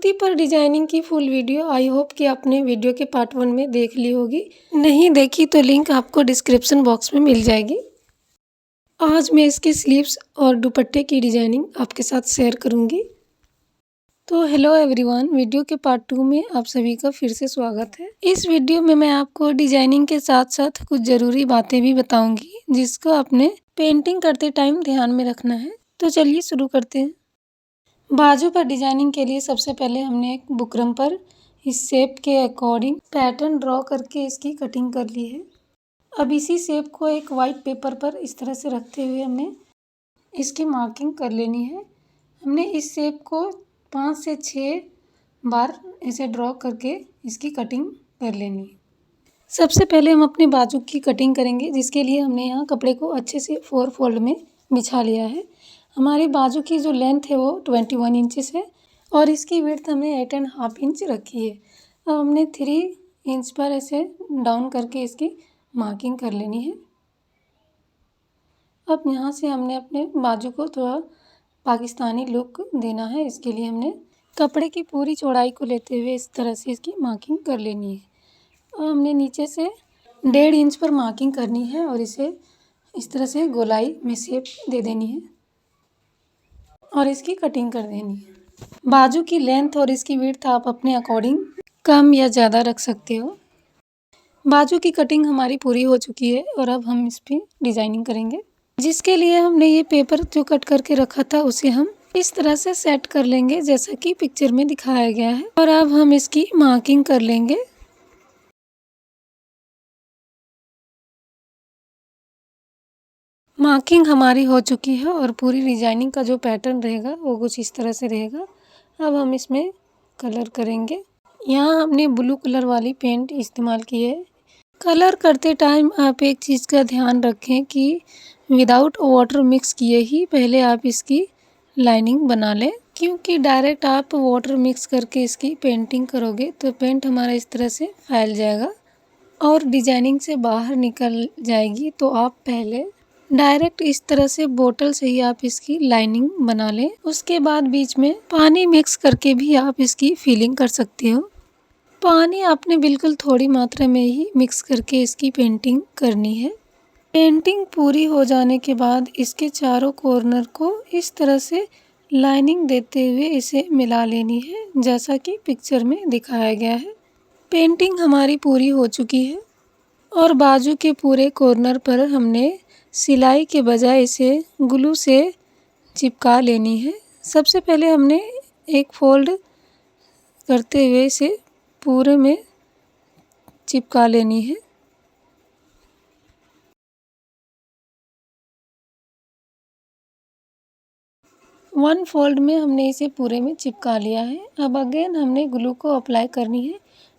कुर्ती पर डिजाइनिंग की full video I hope कि आपने वीडियो के पार्ट 1 में देख ली होगी। नहीं देखी तो लिंक आपको डिस्क्रिप्शन बॉक्स में मिल जाएगी। आज मैं इसके स्लीव्स और दुपट्टे की डिजाइनिंग आपके साथ शेयर करूंगी। तो हेलो एवरीवन, वीडियो के पार्ट 2 में आप सभी का फिर से स्वागत है। इस वीडियो में मैं आपको डिजाइनिंग के साथ साथ कुछ ज़रूरी बातें भी बताऊंगी जिसको आपने पेंटिंग करते टाइम ध्यान में रखना है। तो चलिए शुरू करते हैं। बाजू पर डिजाइनिंग के लिए सबसे पहले हमने एक बुकरम पर इस शेप के अकॉर्डिंग पैटर्न ड्रॉ करके इसकी कटिंग कर ली है। अब इसी शेप को एक वाइट पेपर पर इस तरह से रखते हुए हमने इसकी मार्किंग कर लेनी है। हमने इस शेप को 5 से 6 बार ऐसे ड्रॉ करके इसकी कटिंग कर लेनी है। सबसे पहले हम अपने बाजू की कटिंग करेंगे, जिसके लिए हमने यहाँ कपड़े को अच्छे से 4 फोल्ड में बिछा लिया है। हमारी बाजू की जो लेंथ है वो 21 इंचेस है और इसकी विड्थ हमने 8.5 इंच रखी है। अब हमने 3 इंच पर ऐसे डाउन करके इसकी मार्किंग कर लेनी है। अब यहाँ से हमने अपने बाजू को थोड़ा पाकिस्तानी लुक देना है। इसके लिए हमने कपड़े की पूरी चौड़ाई को लेते हुए इस तरह से इसकी मार्किंग कर लेनी है। अब हमने नीचे से 1.5 इंच पर मार्किंग करनी है और इसे इस तरह से गोलाई में शेप दे देनी है और इसकी कटिंग कर देनी है। बाजू की लेंथ और इसकी विड्थ आप अपने अकॉर्डिंग कम या ज़्यादा रख सकते हो। बाजू की कटिंग हमारी पूरी हो चुकी है और अब हम इस पर डिज़ाइनिंग करेंगे, जिसके लिए हमने ये पेपर जो कट करके रखा था उसे हम इस तरह से सेट कर लेंगे जैसा कि पिक्चर में दिखाया गया है। और अब हम इसकी मार्किंग कर लेंगे। मार्किंग हमारी हो चुकी है और पूरी डिजाइनिंग का जो पैटर्न रहेगा वो कुछ इस तरह से रहेगा। अब हम इसमें कलर करेंगे। यहाँ हमने ब्लू कलर वाली पेंट इस्तेमाल की है। कलर करते टाइम आप एक चीज़ का ध्यान रखें कि विदाउट वाटर मिक्स किए ही पहले आप इसकी लाइनिंग बना लें, क्योंकि डायरेक्ट आप वाटर मिक्स करके इसकी पेंटिंग करोगे तो पेंट हमारा इस तरह से फैल जाएगा और डिजाइनिंग से बाहर निकल जाएगी। तो आप पहले डायरेक्ट इस तरह से बोतल से ही आप इसकी लाइनिंग बना लें। उसके बाद बीच में पानी मिक्स करके भी आप इसकी फिलिंग कर सकते हो। पानी आपने बिल्कुल थोड़ी मात्रा में ही मिक्स करके इसकी पेंटिंग करनी है। पेंटिंग पूरी हो जाने के बाद इसके चारों कॉर्नर को इस तरह से लाइनिंग देते हुए इसे मिला लेनी है, जैसा कि पिक्चर में दिखाया गया है। पेंटिंग हमारी पूरी हो चुकी है और बाजू के पूरे कॉर्नर पर हमने सिलाई के बजाय इसे ग्लू से चिपका लेनी है। सबसे पहले हमने एक फोल्ड करते हुए इसे पूरे में चिपका लेनी है। वन फोल्ड में हमने इसे पूरे में चिपका लिया है। अब अगेन हमने ग्लू को अप्लाई करनी है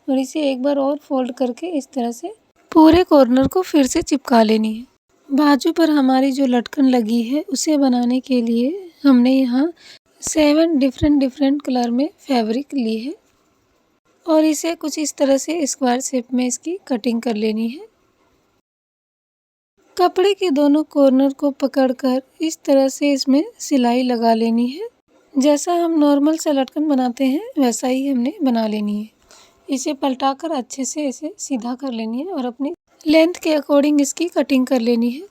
और इसे एक बार और फोल्ड करके इस तरह से पूरे कॉर्नर को फिर से चिपका लेनी है। बाजू पर हमारी जो लटकन लगी है उसे बनाने के लिए हमने यहाँ 7 डिफरेंट कलर में फैब्रिक ली है और इसे कुछ इस तरह से स्क्वायर शेप में इसकी कटिंग कर लेनी है। कपड़े के दोनों कॉर्नर को पकड़कर इस तरह से इसमें सिलाई लगा लेनी है। जैसा हम नॉर्मल से लटकन बनाते हैं वैसा ही हमने बना लेनी है। इसे पलटाकर अच्छे से इसे सीधा कर लेनी है और अपनी लेंथ के अकॉर्डिंग इसकी कटिंग कर लेनी है।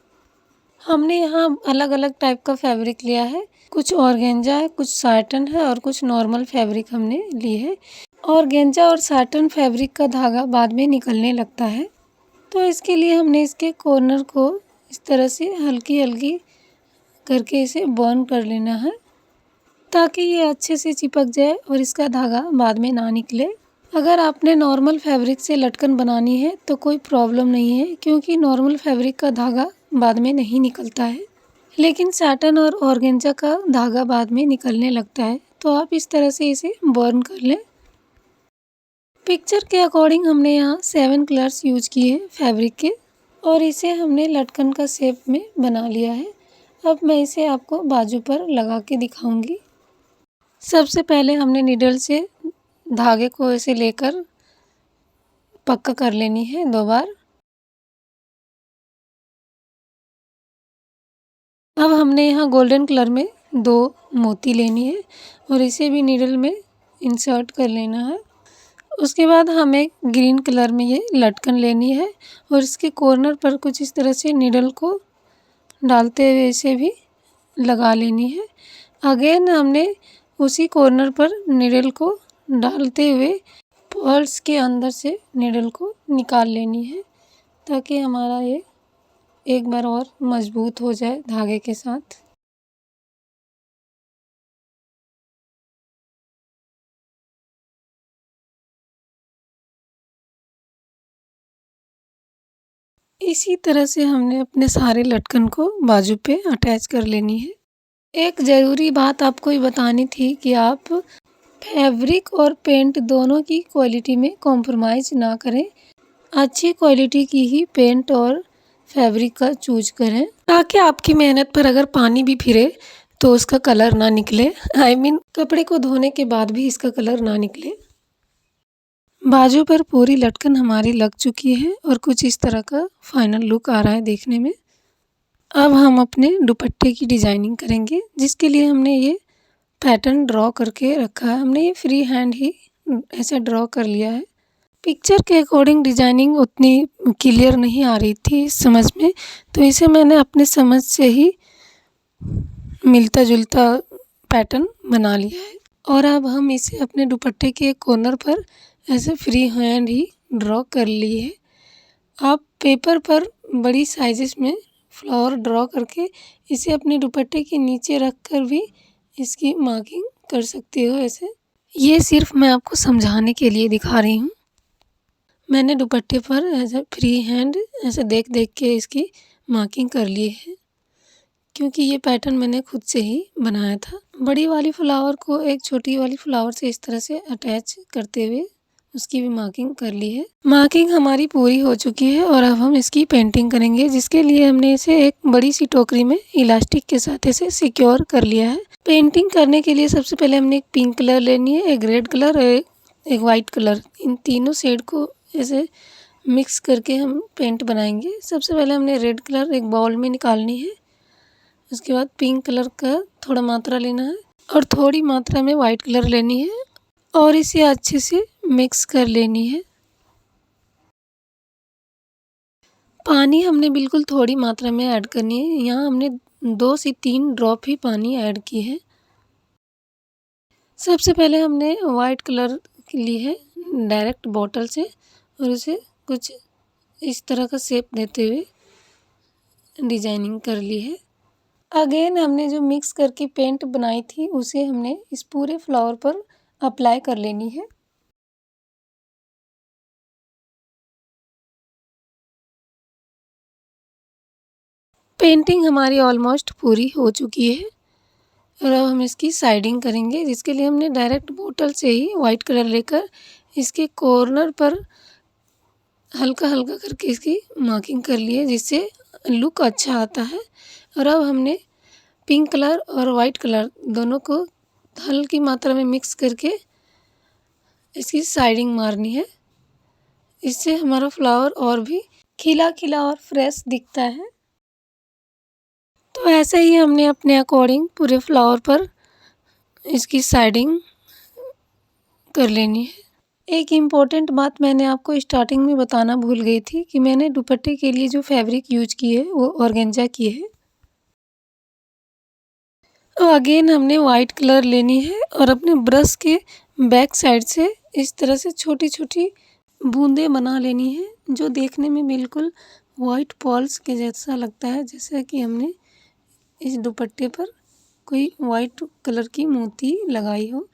हमने यहाँ अलग अलग टाइप का फैब्रिक लिया है। कुछ ऑर्गेंजा है, कुछ साटन है और कुछ नॉर्मल फैब्रिक हमने ली है। ऑर्गेंजा और साटन फैब्रिक का धागा बाद में निकलने लगता है, तो इसके लिए हमने इसके कॉर्नर को इस तरह से हल्की हल्की करके इसे बर्न कर लेना है ताकि ये अच्छे से चिपक जाए और इसका धागा बाद में ना निकले। अगर आपने नॉर्मल फैब्रिक से लटकन बनानी है तो कोई प्रॉब्लम नहीं है, क्योंकि नॉर्मल फैब्रिक का धागा बाद में नहीं निकलता है, लेकिन साटन और ऑर्गेंजा का धागा बाद में निकलने लगता है। तो आप इस तरह से इसे बर्न कर लें। पिक्चर के अकॉर्डिंग हमने यहाँ 7 कलर्स यूज किए हैं फैब्रिक के और इसे हमने लटकन का शेप में बना लिया है। अब मैं इसे आपको बाजू पर लगा के दिखाऊंगी। सबसे पहले हमने नीडल से धागे को ऐसे लेकर पक्का कर लेनी है 2 बार। अब हमने यहाँ गोल्डन कलर में 2 मोती लेनी है और इसे भी नीडल में इंसर्ट कर लेना है। उसके बाद हमें ग्रीन कलर में ये लटकन लेनी है और इसके कॉर्नर पर कुछ इस तरह से नीडल को डालते हुए इसे भी लगा लेनी है। अगेन हमने उसी कॉर्नर पर नीडल को डालते हुए पर्ल्स के अंदर से नीडल को निकाल लेनी है ताकि हमारा ये एक बार और मजबूत हो जाए धागे के साथ। इसी तरह से हमने अपने सारे लटकन को बाजू पे अटैच कर लेनी है। एक ज़रूरी बात आपको ये बतानी थी कि आप फैब्रिक और पेंट दोनों की क्वालिटी में कॉम्प्रोमाइज़ ना करें। अच्छी क्वालिटी की ही पेंट और फैब्रिक का चूज करें ताकि आपकी मेहनत पर अगर पानी भी फिरे तो उसका कलर ना निकले। कपड़े को धोने के बाद भी इसका कलर ना निकले। बाजू पर पूरी लटकन हमारी लग चुकी है और कुछ इस तरह का फाइनल लुक आ रहा है देखने में। अब हम अपने दुपट्टे की डिज़ाइनिंग करेंगे जिसके लिए हमने ये पैटर्न ड्रॉ करके रखा है। हमने ये फ्री हैंड ही ऐसे ड्रॉ कर लिया है। पिक्चर के अकॉर्डिंग डिज़ाइनिंग उतनी क्लियर नहीं आ रही थी इस समझ में, तो इसे मैंने अपने समझ से ही मिलता जुलता पैटर्न बना लिया है। और अब हम इसे अपने दुपट्टे के एक कॉर्नर पर ऐसे फ्री हैंड ही ड्रॉ कर लिए है। आप पेपर पर बड़ी साइजेस में फ्लावर ड्रॉ करके इसे अपने दुपट्टे के नीचे रख कर भी इसकी मार्किंग कर सकते हो ऐसे। ये सिर्फ मैं आपको समझाने के लिए दिखा रही हूँ। मैंने दुपट्टे पर ऐसे फ्री हैंड ऐसे देख देख के इसकी मार्किंग कर ली है क्योंकि ये पैटर्न मैंने खुद से ही बनाया था। बड़ी वाली फ्लावर को एक छोटी वाली फ्लावर से इस तरह से अटैच करते हुए उसकी भी मार्किंग कर ली है। मार्किंग हमारी पूरी हो चुकी है और अब हम इसकी पेंटिंग करेंगे जिसके लिए हमने इसे एक बड़ी सी टोकरी में इलास्टिक के साथ इसे सिक्योर कर लिया है। पेंटिंग करने के लिए सबसे पहले हमने एक पिंक कलर लेनी है, एक रेड कलर और एक वाइट कलर। इन तीनों शेड को ऐसे मिक्स करके हम पेंट बनाएंगे। सबसे पहले हमने रेड कलर एक बाउल में निकालनी है। उसके बाद पिंक कलर का थोड़ा मात्रा लेना है और थोड़ी मात्रा में वाइट कलर लेनी है और इसे अच्छे से मिक्स कर लेनी है। पानी हमने बिल्कुल थोड़ी मात्रा में ऐड करनी है। यहाँ हमने 2 से 3 ड्रॉप ही पानी ऐड की है। सबसे पहले हमने वाइट कलर ली है डायरेक्ट बॉटल से और उसे कुछ इस तरह का शेप देते हुए डिजाइनिंग कर ली है। अगेन हमने जो मिक्स करके पेंट बनाई थी उसे हमने इस पूरे फ्लावर पर अप्लाई कर लेनी है। पेंटिंग हमारी ऑलमोस्ट पूरी हो चुकी है और अब हम इसकी साइडिंग करेंगे जिसके लिए हमने डायरेक्ट बोतल से ही वाइट कलर लेकर इसके कॉर्नर पर हल्का हल्का करके इसकी मार्किंग कर ली है जिससे लुक अच्छा आता है। और अब हमने पिंक कलर और वाइट कलर दोनों को हल्की मात्रा में मिक्स करके इसकी साइडिंग मारनी है। इससे हमारा फ्लावर और भी खिला खिला और फ्रेश दिखता है। तो ऐसे ही हमने अपने अकॉर्डिंग पूरे फ्लावर पर इसकी साइडिंग कर लेनी है। एक इम्पॉर्टेंट बात मैंने आपको स्टार्टिंग में बताना भूल गई थी कि मैंने दुपट्टे के लिए जो फैब्रिक यूज की है वो ऑर्गेन्जा की है। तो अगेन हमने वाइट कलर लेनी है और अपने ब्रश के बैक साइड से इस तरह से छोटी छोटी बूंदें बना लेनी है जो देखने में बिल्कुल वाइट पॉल्स के जैसा लगता है, जैसा कि हमने इस दुपट्टे पर कोई वाइट कलर की मोती लगाई हो।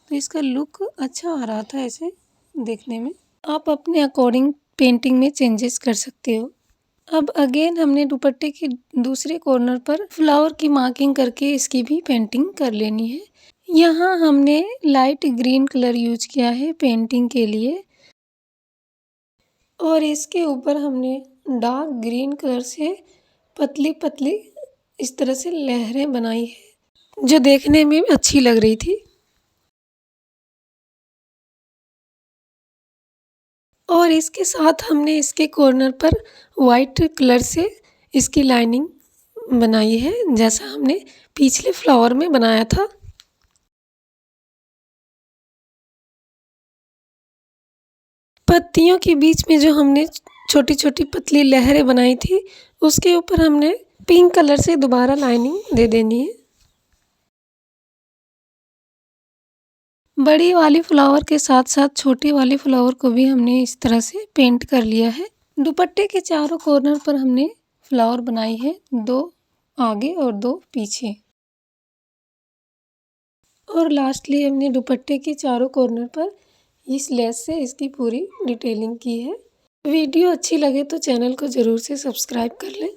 तो इसका लुक अच्छा आ रहा था ऐसे देखने में। आप अपने अकॉर्डिंग पेंटिंग में चेंजेस कर सकते हो। अब अगेन हमने दुपट्टे के दूसरे कॉर्नर पर फ्लावर की मार्किंग करके इसकी भी पेंटिंग कर लेनी है। यहाँ हमने लाइट ग्रीन कलर यूज किया है पेंटिंग के लिए और इसके ऊपर हमने डार्क ग्रीन कलर से पतली पतली इस तरह से लहरें बनाई है जो देखने में अच्छी लग रही थी। और इसके साथ हमने इसके कॉर्नर पर वाइट कलर से इसकी लाइनिंग बनाई है जैसा हमने पिछले फ्लावर में बनाया था। पत्तियों के बीच में जो हमने छोटी छोटी पतली लहरें बनाई थी उसके ऊपर हमने पिंक कलर से दोबारा लाइनिंग दे देनी है। बड़ी वाली फ्लावर के साथ साथ छोटी वाली फ्लावर को भी हमने इस तरह से पेंट कर लिया है। दुपट्टे के चारों कॉर्नर पर हमने फ्लावर बनाई है, 2 आगे और 2 पीछे। और लास्टली हमने दुपट्टे के चारों कॉर्नर पर इस लेस से इसकी पूरी डिटेलिंग की है। वीडियो अच्छी लगे तो चैनल को ज़रूर से सब्सक्राइब कर लें।